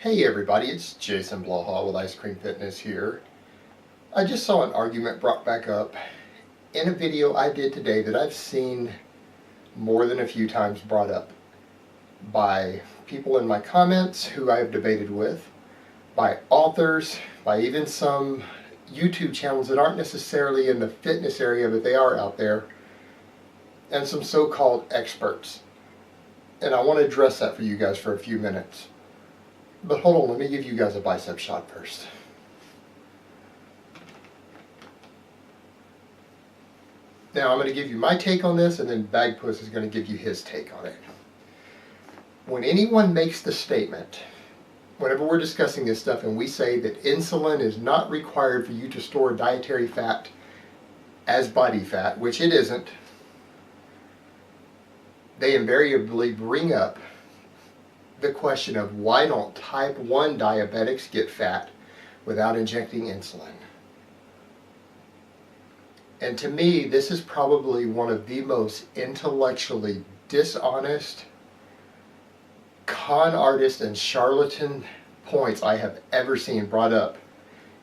Hey everybody, it's Jason Blaha with Ice Cream Fitness here. I just saw an argument brought back up in a video I did today that I've seen more than a few times brought up by people in my comments who I have debated with, by authors, by even some YouTube channels that aren't necessarily in the fitness area, but they are out there, and some so-called experts. And I want to address that for you guys for a few minutes. But hold on, let me give you guys a bicep shot first. Now I'm going to give you my take on this, and then Bagpuss is going to give you his take on it. When anyone makes the statement, whenever we're discussing this stuff and we say that insulin is not required for you to store dietary fat as body fat, which it isn't, they invariably bring up the question of why don't type 1 diabetics get fat without injecting insulin? And to me, this is probably one of the most intellectually dishonest, con artist and charlatan points I have ever seen brought up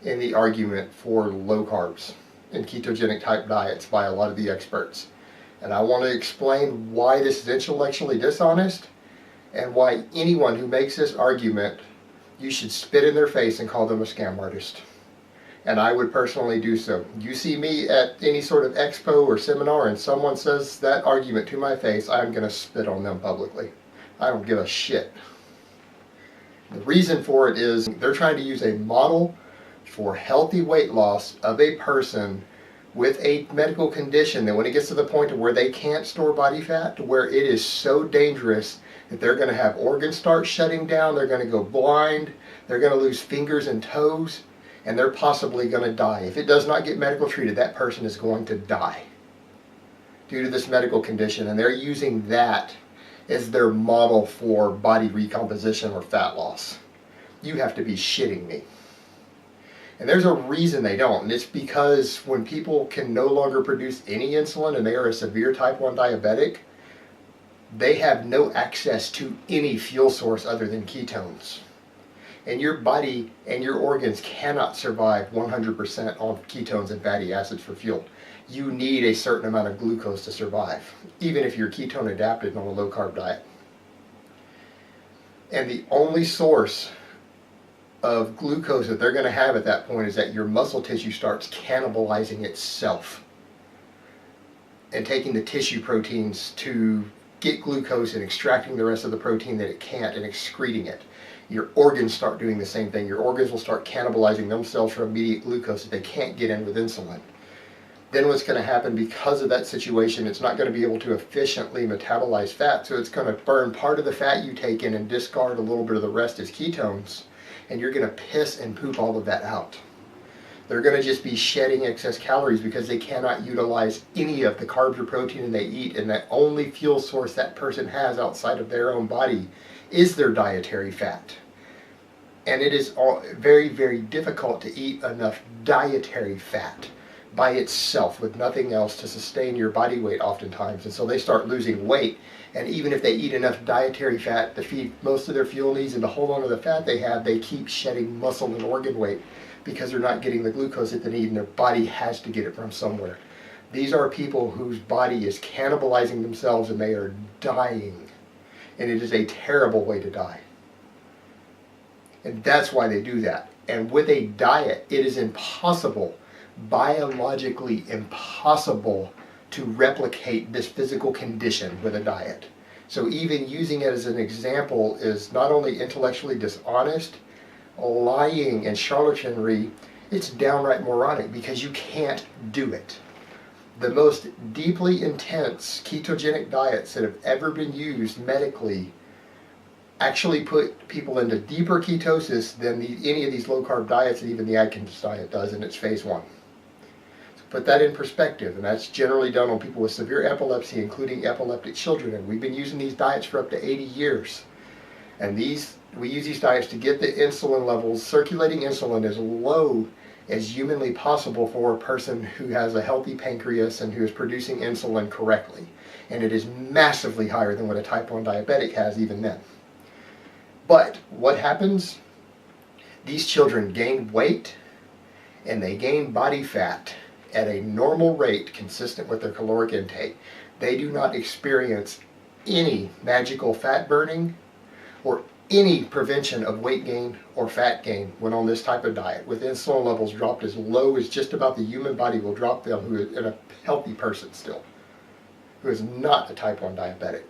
in the argument for low carbs and ketogenic type diets by a lot of the experts. And I want to explain why this is intellectually dishonest, and why anyone who makes this argument, you should spit in their face and call them a scam artist. And I would personally do so. You see me at any sort of expo or seminar and someone says that argument to my face, I'm going to spit on them publicly. I don't give a shit. The reason for it is they're trying to use a model for healthy weight loss of a person with a medical condition that when it gets to the point of where they can't store body fat, to where it is so dangerous that they're going to have organs start shutting down, they're going to go blind, they're going to lose fingers and toes, and they're possibly going to die. If it does not get medical treated, that person is going to die due to this medical condition, and they're using that as their model for body recomposition or fat loss. You have to be shitting me. And there's a reason they don't, and it's because when people can no longer produce any insulin and they are a severe type 1 diabetic, they have no access to any fuel source other than ketones. And your body and your organs cannot survive 100% on ketones and fatty acids for fuel. You need a certain amount of glucose to survive, even if you're ketone adapted on a low carb diet. And the only source of glucose that they're going to have at that point is that your muscle tissue starts cannibalizing itself and taking the tissue proteins to get glucose and extracting the rest of the protein that it can't and excreting it. Your organs start doing the same thing. Your organs will start cannibalizing themselves for immediate glucose that they can't get in with insulin. Then what's going to happen because of that situation, it's not going to be able to efficiently metabolize fat, so it's going to burn part of the fat you take in and discard a little bit of the rest as ketones, and you're going to piss and poop all of that out. They're going to just be shedding excess calories because they cannot utilize any of the carbs or protein they eat, and that only fuel source that person has outside of their own body is their dietary fat. And it is very, very difficult to eat enough dietary fat by itself with nothing else to sustain your body weight oftentimes. And so they start losing weight, and even if they eat enough dietary fat to feed most of their fuel needs and to hold on to the fat they have, they keep shedding muscle and organ weight because they're not getting the glucose that they need, and their body has to get it from somewhere. These are people whose body is cannibalizing themselves and they are dying. And it is a terrible way to die. And that's why they do that. And with a diet, it is impossible, biologically impossible, to replicate this physical condition with a diet. So even using it as an example is not only intellectually dishonest, lying, and charlatanry, it's downright moronic because you can't do it. The most deeply intense ketogenic diets that have ever been used medically actually put people into deeper ketosis than any of these low carb diets, and even the Atkins diet does in its phase 1. So put that in perspective, and that's generally done on people with severe epilepsy, including epileptic children, and we've been using these diets for up to 80 years. And we use these diets to get the insulin levels, circulating insulin, as low as humanly possible for a person who has a healthy pancreas and who is producing insulin correctly. And it is massively higher than what a type 1 diabetic has even then. But what happens These children gain weight and they gain body fat at a normal rate consistent with their caloric intake. They do not experience any magical fat burning or any prevention of weight gain or fat gain when on this type of diet, with insulin levels dropped as low as just about the human body will drop them, who is in a healthy person still, who is not a type 1 diabetic.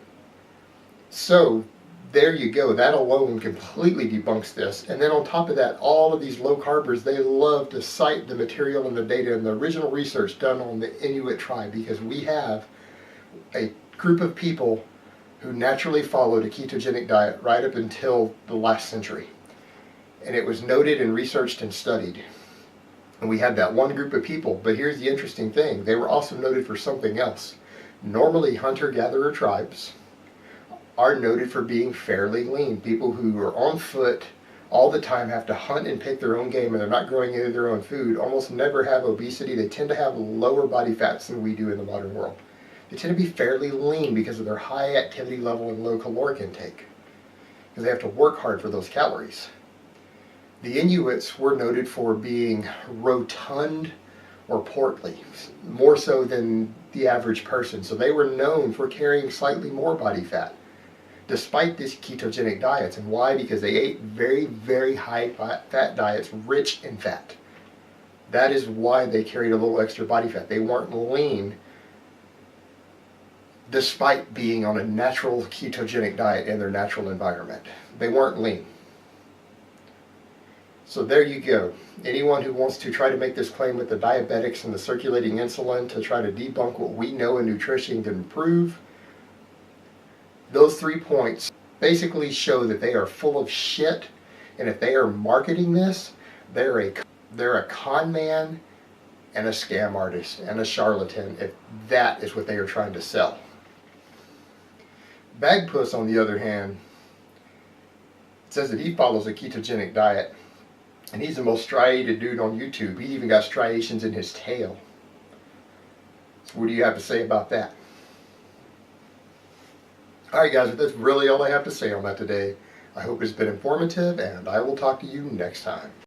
So there you go. That alone completely debunks this. And then on top of that, all of these low carbers, they love to cite the material and the data and the original research done on the Inuit tribe, because we have a group of people who naturally followed a ketogenic diet right up until the last century. And it was noted and researched and studied. And we had that one group of people. But here's the interesting thing. They were also noted for something else. Normally, hunter-gatherer tribes are noted for being fairly lean. People who are on foot all the time, have to hunt and pick their own game, and they're not growing any of their own food, almost never have obesity. They tend to have lower body fats than we do in the modern world. They tend to be fairly lean because of their high activity level and low caloric intake, because they have to work hard for those calories. The Inuits were noted for being rotund or portly, more so than the average person. So they were known for carrying slightly more body fat, despite these ketogenic diets. And why? Because they ate very, very high fat diets, rich in fat. That is why they carried a little extra body fat. They weren't lean, despite being on a natural ketogenic diet in their natural environment. They weren't lean. So there you go. Anyone who wants to try to make this claim with the diabetics and the circulating insulin to try to debunk what we know in nutrition can prove, those 3 points basically show that they are full of shit. And if they are marketing this, they're a con man and a scam artist and a charlatan, if that is what they are trying to sell. Bagpuss, on the other hand, says that he follows a ketogenic diet, and he's the most striated dude on YouTube. He even got striations in his tail. So what do you have to say about that? Alright guys, that's really all I have to say on that today. I hope it's been informative, and I will talk to you next time.